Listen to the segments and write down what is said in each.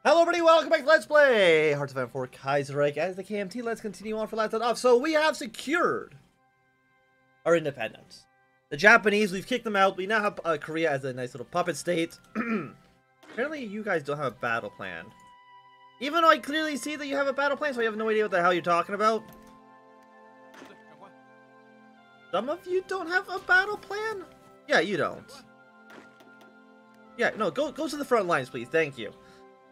Hello everybody, welcome back to Let's Play Hearts of Iron 4 Kaiserreich as the KMT. Let's continue on for last time off. So we have secured our independence. The Japanese, we've kicked them out. We now have Korea as a nice little puppet state. Apparently you guys don't have a battle plan. Even though I clearly see that you have a battle plan, so I have no idea what the hell you're talking about. Some of you don't have a battle plan? Yeah, you don't. Yeah, no, go to the front lines, please. Thank you.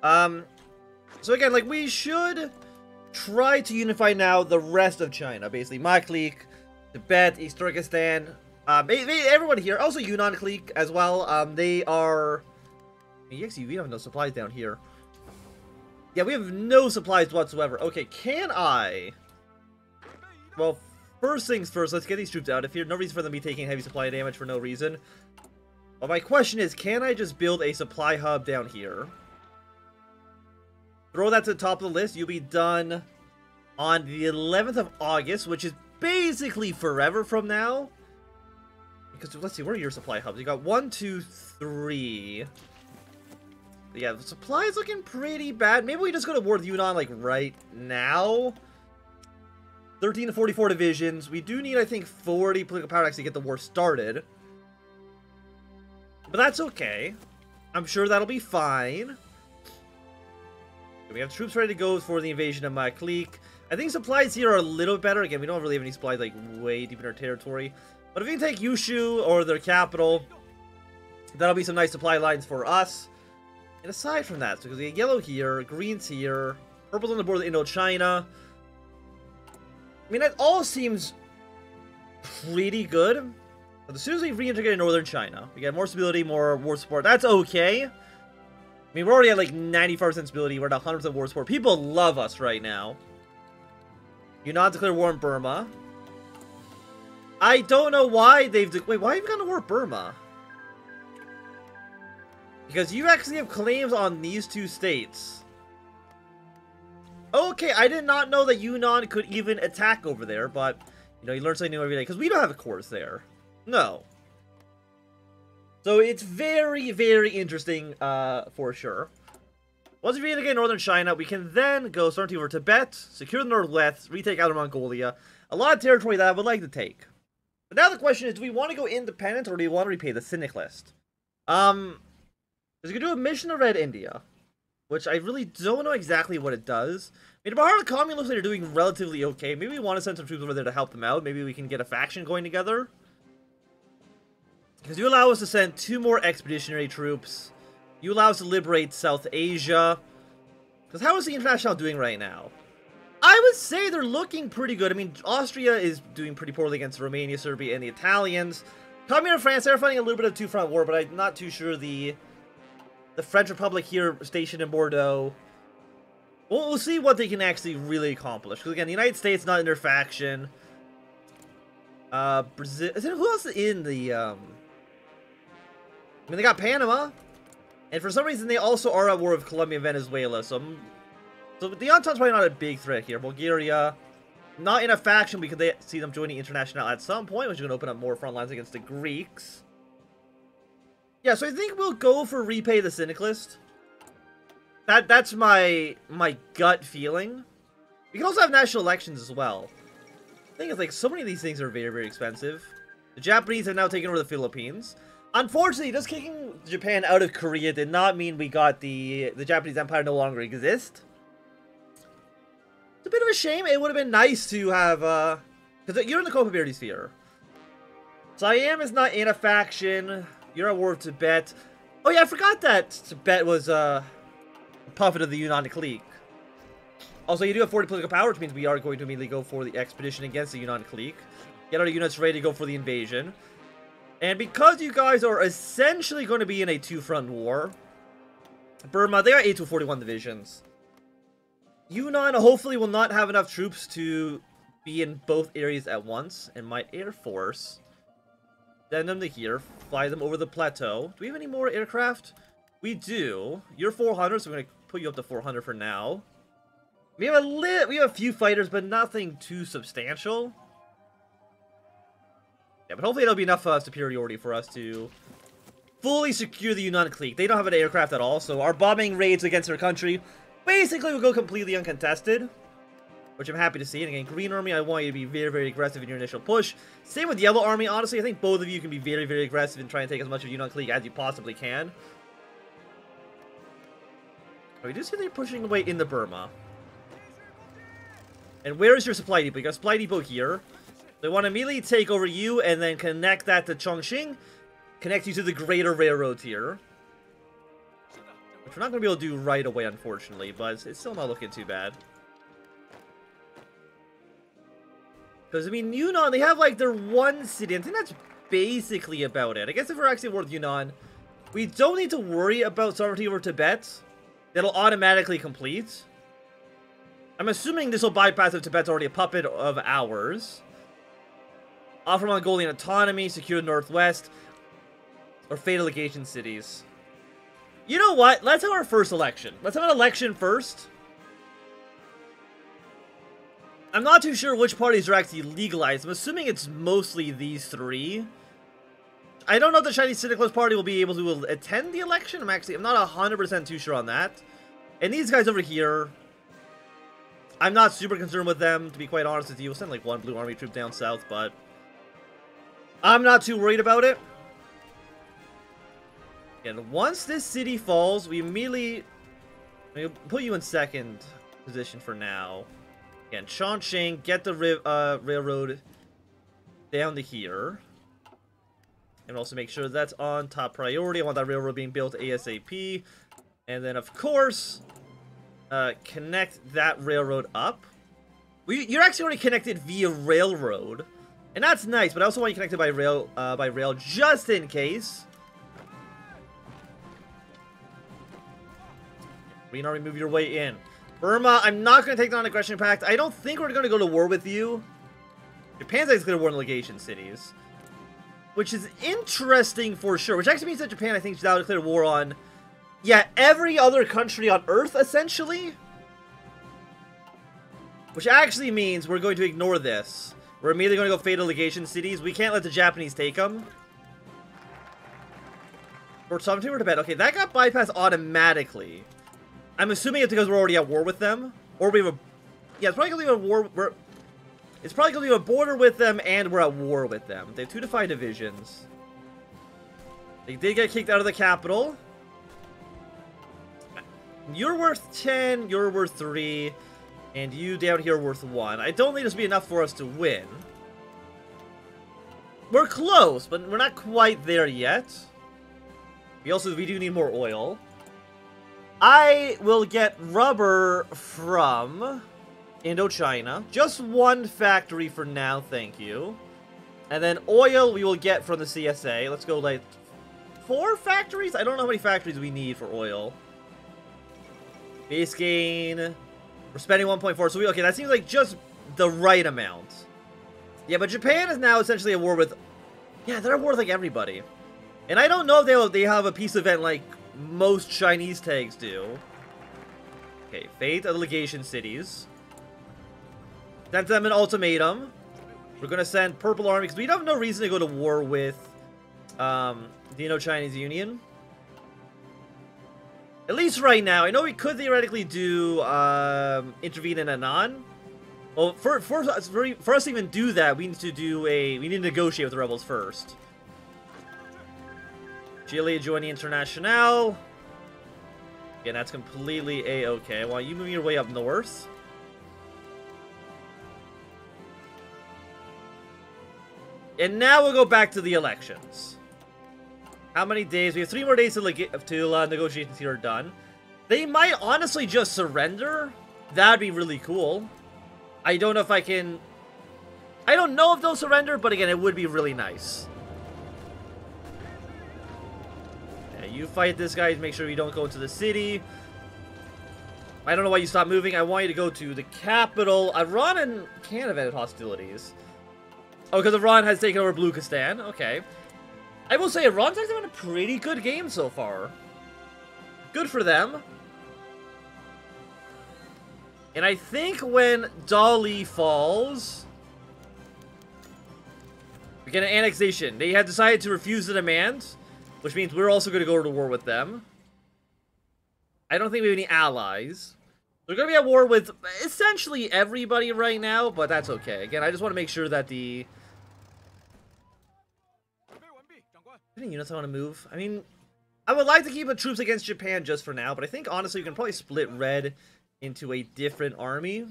So again, like, we should try to unify now the rest of China. Basically, my clique, Tibet, East Turkestan, everyone here. Also, Yunnan clique as well. They are... Actually, we have no supplies down here. Yeah, we have no supplies whatsoever. Okay, can I... Well, first things first, let's get these troops out of here. No reason for them to be taking heavy supply damage for no reason. Well, my question is, can I just build a supply hub down here? Throw that to the top of the list. You'll be done on the 11th of August, which is basically forever from now. Because, let's see, where are your supply hubs? You got 1, 2, 3. Yeah, the supply is looking pretty bad. Maybe we just go to war with Yunnan, like, right now. 13 to 44 divisions. We do need, I think, 40 political power to actually get the war started. But that's okay. I'm sure that'll be fine. We have troops ready to go for the invasion of my clique. I think supplies here are a little better. Again, we don't really have any supplies, like, way deep in our territory. But if we can take Yushu or their capital, that'll be some nice supply lines for us. And aside from that, so because we have yellow here, greens here, purple's on the border of Indochina. I mean, that all seems pretty good. But as soon as we reintegrate northern China, we get more stability, more war support. That's okay. I mean, we're already at like 95% stability. We're at 100% war support. People love us right now. Yunnan declare war on Burma. I don't know why they've... Wait, why have you gone to war with Burma? Because you actually have claims on these two states. Okay, I did not know that Yunnan could even attack over there, but, you know, you learn something new every day. Because we don't have a course there. No. So it's very, very interesting, for sure. Once we get northern China, we can then go start over Tibet, secure the northwest, retake Outer Mongolia. A lot of territory that I would like to take. But now the question is, do we want to go independent or do we want to repay the Cynic list? Because we could do a mission to Red India, which I really don't know exactly what it does. I mean, Bahar Commune looks like they're doing relatively okay. Maybe we want to send some troops over there to help them out. Maybe we can get a faction going together. Because you allow us to send 2 more expeditionary troops. You allow us to liberate South Asia. Because how is the International doing right now? I would say they're looking pretty good. I mean, Austria is doing pretty poorly against Romania, Serbia, and the Italians. Coming in France, they're fighting a little bit of a two-front war, but I'm not too sure the French Republic here stationed in Bordeaux. We'll see what they can actually really accomplish. Because again, the United States not in their faction. Brazil. Who else is in the I mean, they got Panama, and for some reason they also are at war with Colombia and Venezuela, so the Entente's probably not a big threat here. Bulgaria, not in a faction, we could see them joining International at some point, which is going to open up more front lines against the Greeks. Yeah, so I think we'll go for repay the Cynic list. That's my gut feeling. We can also have national elections as well. The thing is, like, so many of these things are very, very expensive. The Japanese have now taken over the Philippines. Unfortunately, just kicking Japan out of Korea did not mean we got the Japanese Empire no longer exist. It's a bit of a shame. It would have been nice to have, because you're in the Copa sphere. Siam is not in a faction. You're at war with Tibet. Oh yeah, I forgot that Tibet was, a puppet of the Yunnan clique. Also, you do have 40 political power, which means we are going to immediately go for the expedition against the Yunnan clique. Get our units ready to go for the invasion. And because you guys are essentially going to be in a two-front war, Burma, they are 8 to 41 divisions. Yunnan hopefully will not have enough troops to be in both areas at once. And my Air Force, send them to here, fly them over the plateau. Do we have any more aircraft? We do. You're 400, so we're going to put you up to 400 for now. We have a few fighters, but nothing too substantial. Yeah, but hopefully it'll be enough superiority for us to fully secure the Yunnan clique. They don't have an aircraft at all, so our bombing raids against their country basically will go completely uncontested, which I'm happy to see. And again, Green Army, I want you to be very, very aggressive in your initial push. Same with Yellow Army, honestly. I think both of you can be very, very aggressive and try and take as much of Yunnan clique as you possibly can. We do see they're pushing away into Burma. And where is your supply depot? You got a supply depot here. They want to immediately take over you and then connect that to Chongqing. Connect you to the greater railroads here. Which we're not going to be able to do right away, unfortunately. But it's still not looking too bad. Because, I mean, Yunnan, they have, like, their one city. I think that's basically about it. I guess if we're actually worth Yunnan, we don't need to worry about sovereignty over Tibet. That'll automatically complete. I'm assuming this will bypass if Tibet's already a puppet of ours. Offer Mongolian autonomy, secure Northwest, or fatal legation cities. You know what? Let's have our first election. Let's have an election first. I'm not too sure which parties are actually legalized. I'm assuming it's mostly these three. I don't know if the Chinese Syndicalist Party will be able to attend the election. I'm not 100% too sure on that. And these guys over here, I'm not super concerned with them, to be quite honest with you. We'll send like one blue army troop down south, but I'm not too worried about it. And once this city falls, we immediately... We'll put you in second position for now. Again, Chongqing, get the railroad down to here. And also make sure that's on top priority. I want that railroad being built ASAP. And then, of course, connect that railroad up. You're actually already connected via railroad. And that's nice, but I also want you connected by rail just in case. Green Army, move your way in. Burma, I'm not going to take the non-aggression pact. I don't think we're going to go to war with you. Japan's actually going to war in legation cities. Which is interesting for sure. Which actually means that Japan, I think, is now declared war on... Yeah, every other country on Earth, essentially. Which actually means we're going to ignore this. We're immediately going to go fatal legation cities. We can't let the Japanese take them. For sovereignty or Tibet. Okay, that got bypassed automatically. I'm assuming it's because we're already at war with them. Or we have a... Yeah, it's probably going to be a war... It's probably going to be a border with them and we're at war with them. They have 2 defined divisions. They did get kicked out of the capital. You're worth 10, you're worth 3, and you down here are worth 1. I don't think this will be enough for us to win. We're close, but we're not quite there yet. We do need more oil. I will get rubber from Indochina. Just 1 factory for now, thank you. And then oil we will get from the CSA. Let's go like 4 factories? I don't know how many factories we need for oil. Base gain. We're spending 1.4. So okay, that seems like just the right amount. Yeah, but Japan is now essentially at war with... Yeah, they're at war with like everybody. And I don't know if they have a peace event like most Chinese tags do. Okay, fate of the legation cities. Send them an ultimatum. We're going to send Purple Army because we have no reason to go to war with the Indo-Chinese Union. At least right now. I know we could theoretically do intervene in Annan. Well, for us to even do that, we need to negotiate with the rebels first. Chile join the Internationale. Again, that's completely a-okay. Well, you move your way up north. And now we'll go back to the elections. How many days? We have 3 more days till negotiations here are done. They might honestly just surrender. That'd be really cool. I don't know if I can... I don't know if they'll surrender, but again, it would be really nice. Yeah, you fight this guy to make sure you don't go into the city. I don't know why you stopped moving. I want you to go to the capital. Iran and Canada had hostilities. Oh, because Iran has taken over Baluchistan. Okay. I will say, Iran's actually having a pretty good game so far. Good for them. And I think when Dali falls, we get an annexation. They had decided to refuse the demand, which means we're also going to go to war with them. I don't think we have any allies. We're going to be at war with essentially everybody right now, but that's okay. Again, I just want to make sure that the... Any units I want to move? I mean, I would like to keep the troops against Japan just for now, but I think, honestly, you can probably split red into a different army.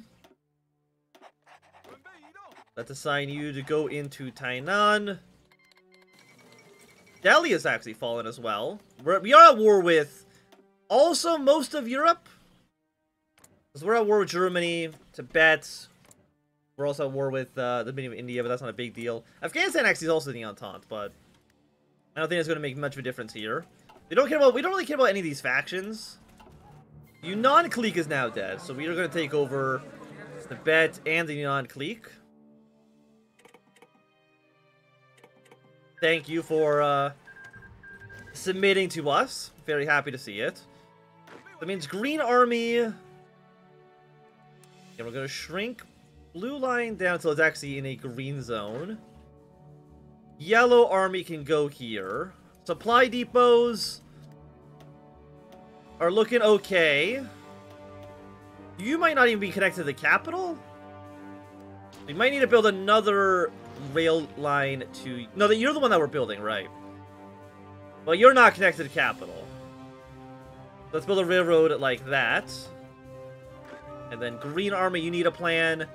Let's assign you to go into Tainan. Delhi has actually fallen as well. We are at war with also most of Europe. Because we're at war with Germany, Tibet. We're also at war with the beginning of India, but that's not a big deal. Afghanistan actually is also in the Entente, but I don't think it's going to make much of a difference here. We don't really care about any of these factions. Yunnan clique is now dead, so we are going to take over Tibet and the Yunnan clique. Thank you for submitting to us. Very happy to see it. That means Green Army. And we're going to shrink Blue Line down until it's actually in a green zone. Yellow Army can go here. Supply depots are looking okay. You might not even be connected to the capital. We might need to build another rail line to... No, you're the one that we're building, right? Well, you're not connected to the capital. Let's build a railroad like that. And then Green Army, you need a plan.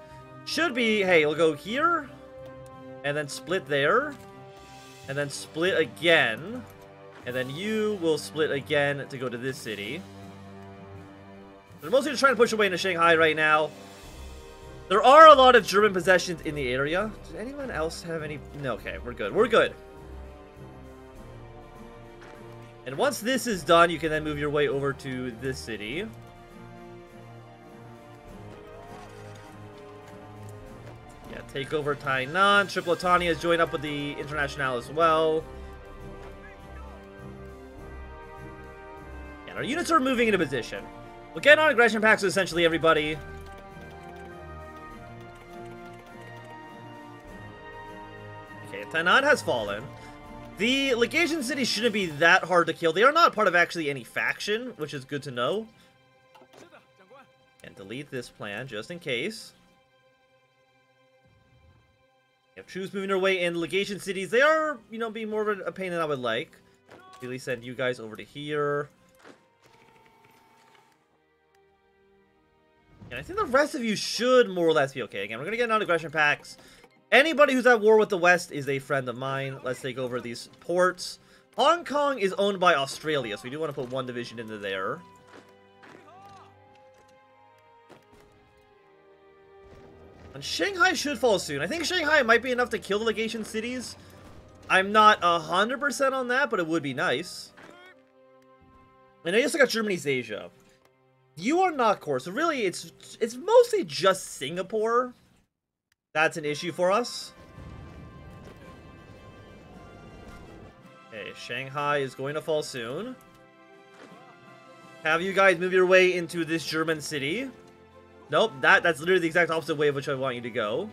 Should be, hey, we'll go here. And then split there. And then split again. And then you will split again to go to this city. They're mostly just trying to push away into Shanghai right now. There are a lot of German possessions in the area. Does anyone else have any? No, okay, we're good. We're good. And once this is done, you can then move your way over to this city. Yeah, take over Tainan. Tripolitania has joined up with the Internationale as well. And our units are moving into position. We'll get on aggression packs with essentially everybody. Okay, Tainan has fallen. The legation cities shouldn't be that hard to kill. They are not part of actually any faction, which is good to know. And delete this plan just in case. You have troops moving their way in legation cities. They are, you know, being more of a pain than I would like. Really send you guys over to here. And I think the rest of you should more or less be okay. Again, we're going to get non-aggression packs. Anybody who's at war with the West is a friend of mine. Let's take over these ports. Hong Kong is owned by Australia, so we do want to put one division into there. And Shanghai should fall soon. I think Shanghai might be enough to kill the legation cities. I'm not 100% on that, but it would be nice. And I also got Germany's Asia. You are not core, so really it's mostly just Singapore. That's an issue for us. Okay, Shanghai is going to fall soon. Have you guys move your way into this German city. Nope, that's literally the exact opposite way of which I want you to go.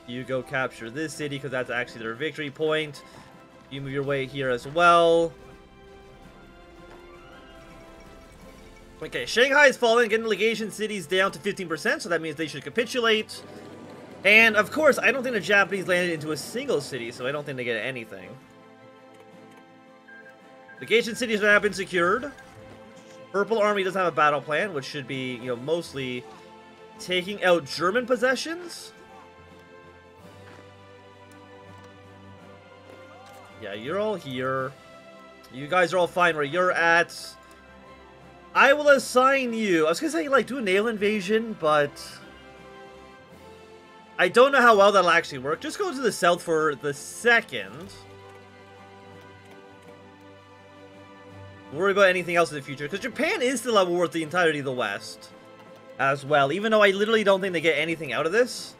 You go capture this city because that's actually their victory point. You move your way here as well. Okay, Shanghai is falling, getting legation cities down to 15%, so that means they should capitulate. And, of course, I don't think the Japanese landed into a single city, so I don't think they get anything. Legation cities have been secured. Purple Army doesn't have a battle plan, which should be, you know, mostly taking out German possessions. Yeah, you're all here. You guys are all fine where you're at. I will assign you. I was gonna say, like, do a naval invasion, but I don't know how well that'll actually work. Just go to the south for the second. Don't worry about anything else in the future, because Japan is still at war with the entirety of the West as well, even though I literally don't think they get anything out of this.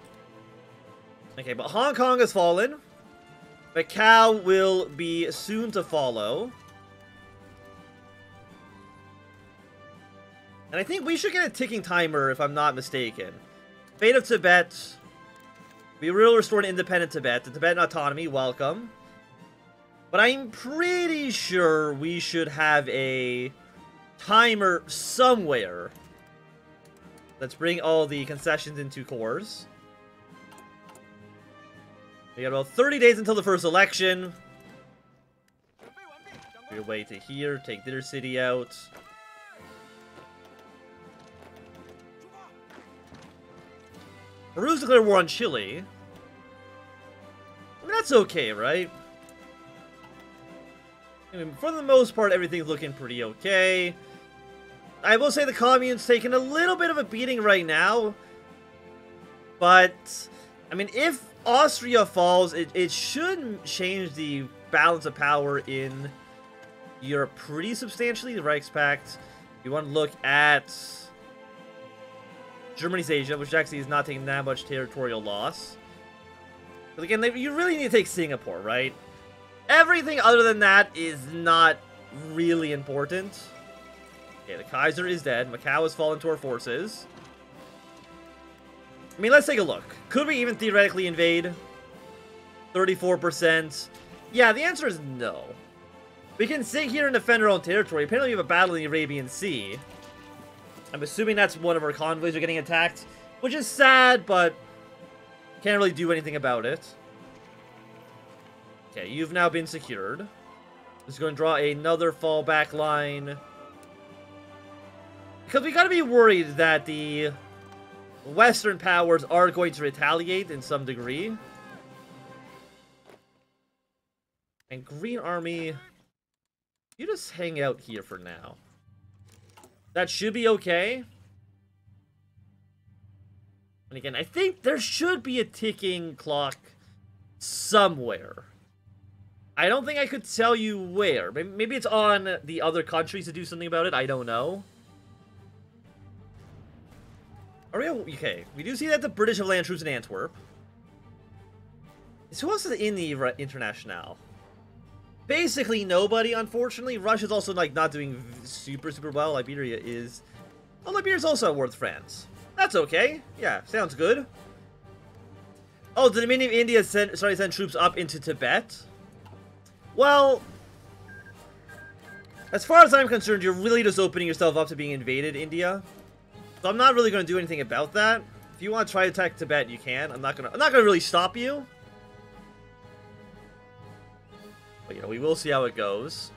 Okay, but Hong Kong has fallen. Macau will be soon to follow. And I think we should get a ticking timer, if I'm not mistaken. Fate of Tibet. We will restore an independent Tibet. The Tibetan autonomy, welcome. But I'm pretty sure we should have a timer somewhere. Let's bring all the concessions into cores. We got about 30 days until the first election. Your way to here, take their city out. Peru's declared war on Chile. I mean, that's okay, right? I mean, for the most part, everything's looking pretty okay. I will say the commune's taking a little bit of a beating right now. But, I mean, if Austria falls, it should change the balance of power in Europe pretty substantially. The Reichspakt. You want to look at Germany's Asia, which actually is not taking that much territorial loss. But again, you really need to take Singapore, right? Everything other than that is not really important. Okay, the Kaiser is dead. Macau has fallen to our forces. I mean, let's take a look. Could we even theoretically invade? 34%. Yeah, the answer is no. We can sit here and defend our own territory. Apparently we have a battle in the Arabian Sea. I'm assuming that's one of our convoys are getting attacked. Which is sad, but can't really do anything about it. Okay, you've now been secured. Just going to draw another fallback line. Because we gotta be worried that the Western powers are going to retaliate in some degree. And Green Army, you just hang out here for now. That should be okay. And again, I think there should be a ticking clock somewhere. I don't think I could tell you where. Maybe it's on the other countries to do something about it. I don't know. Are we okay? We do see that the British have land troops in Antwerp. Who else is in the Internationale? Basically nobody, unfortunately. Russia's also like not doing super well. Liberia is. Oh, Liberia's also at war with France. That's okay. Yeah, sounds good. Oh, the Dominion of India send troops up into Tibet. Well, as far as I'm concerned, you're really just opening yourself up to being invaded, India. So I'm not really going to do anything about that. If you want to try to attack Tibet, you can. I'm not gonna really stop you. But you know, we will see how it goes.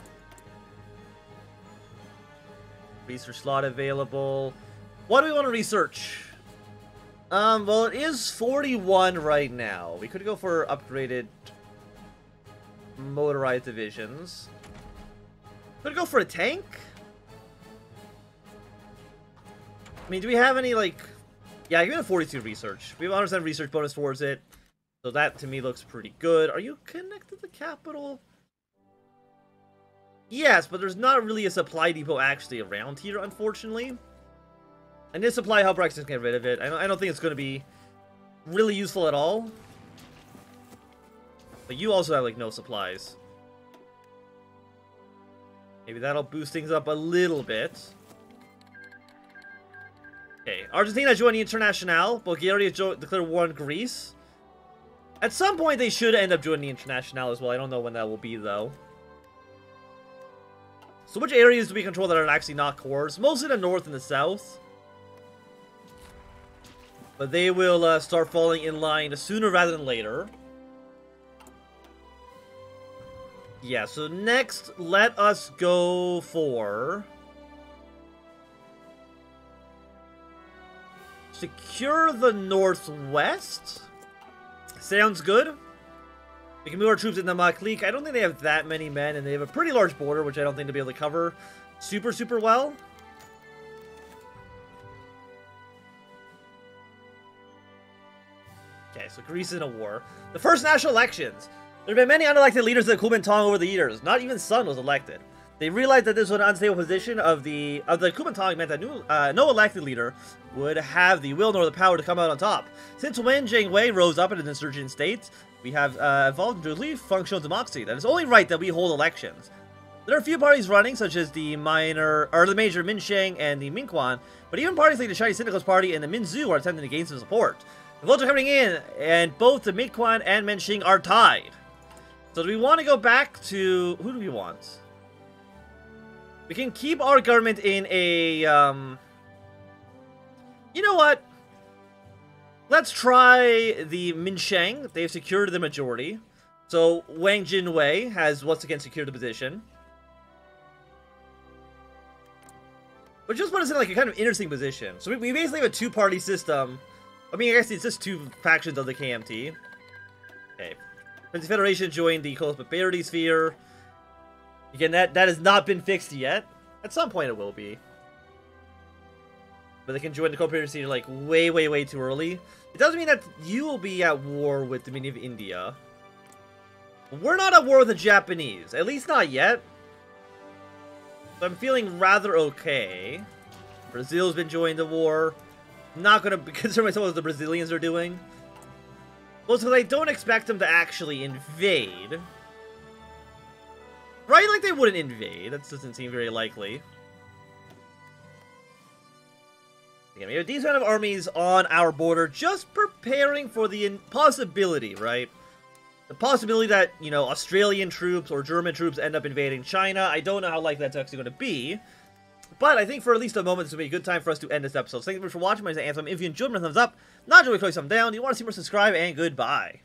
Research slot available. What do we want to research? Well, it is 41 right now. We could go for upgraded motorized divisions. Could go for a tank. I mean, do we have any, like... Yeah, give me a 42 research. We have 100% research bonus towards it. So that, to me, looks pretty good. Are you connected to the capital? Yes, but there's not really a supply depot actually around here, unfortunately. And this supply hub Rex can get rid of it. I don't think it's going to be really useful at all. But you also have, like, no supplies. Maybe that'll boost things up a little bit. Okay, Argentina joined the Internationale. Bulgaria declared war on Greece. At some point, they should end up joining the Internationale as well. I don't know when that will be, though. So which areas do we control that are actually not cores? Mostly the north and the south. But they will start falling in line sooner rather than later. Yeah, so next, let us go for... secure the northwest? Sounds good. We can move our troops into Maklik. I don't think they have that many men, and they have a pretty large border, which I don't think they'll be able to cover super well. Okay, so Greece is in a war. The first national elections. There have been many unelected leaders of the Kuomintang over the years. Not even Sun was elected. They realized that this was an unstable position of the Kuomintang meant that no elected leader would have the will nor the power to come out on top. Since Wen Jianwei rose up in an insurgent state, we have evolved into a functional democracy. That is only right that we hold elections. There are a few parties running, such as the major Minsheng and the Minquan, but even parties like the Chinese Syndicalist Party and the Minzu are attempting to gain some support. The votes are coming in, and both the Minquan and Minsheng are tied. So do we want to go back to... Who do we want? We can keep our government in a... You know what? Let's try the Minsheng. They've secured the majority. So Wang Jinwei has once again secured the position. Which just put us in like a kind of interesting position. So we basically have a two-party system. I mean, I guess it's just two factions of the KMT. Okay. Prince Federation joined the co-prosperity sphere. Again, that has not been fixed yet. At some point it will be. But they can join the co-prosperity sphere like way too early. It doesn't mean that you will be at war with the Dominion of India. We're not at war with the Japanese. At least not yet. So I'm feeling rather okay. Brazil's been joined the war. I'm not going to concern myself with what the Brazilians are doing. Well, so I don't expect them to actually invade. Right? Like they wouldn't invade. That doesn't seem very likely. Again, we have these kind of armies on our border just preparing for the possibility, right? The possibility that, you know, Australian troops or German troops end up invading China. I don't know how likely that's actually going to be. But I think for at least a moment, this will be a good time for us to end this episode. So thank you for watching. My name is Anthem. If you enjoyed, thumbs up. Not enjoying, click thumb down. If you want to see more, subscribe, and goodbye.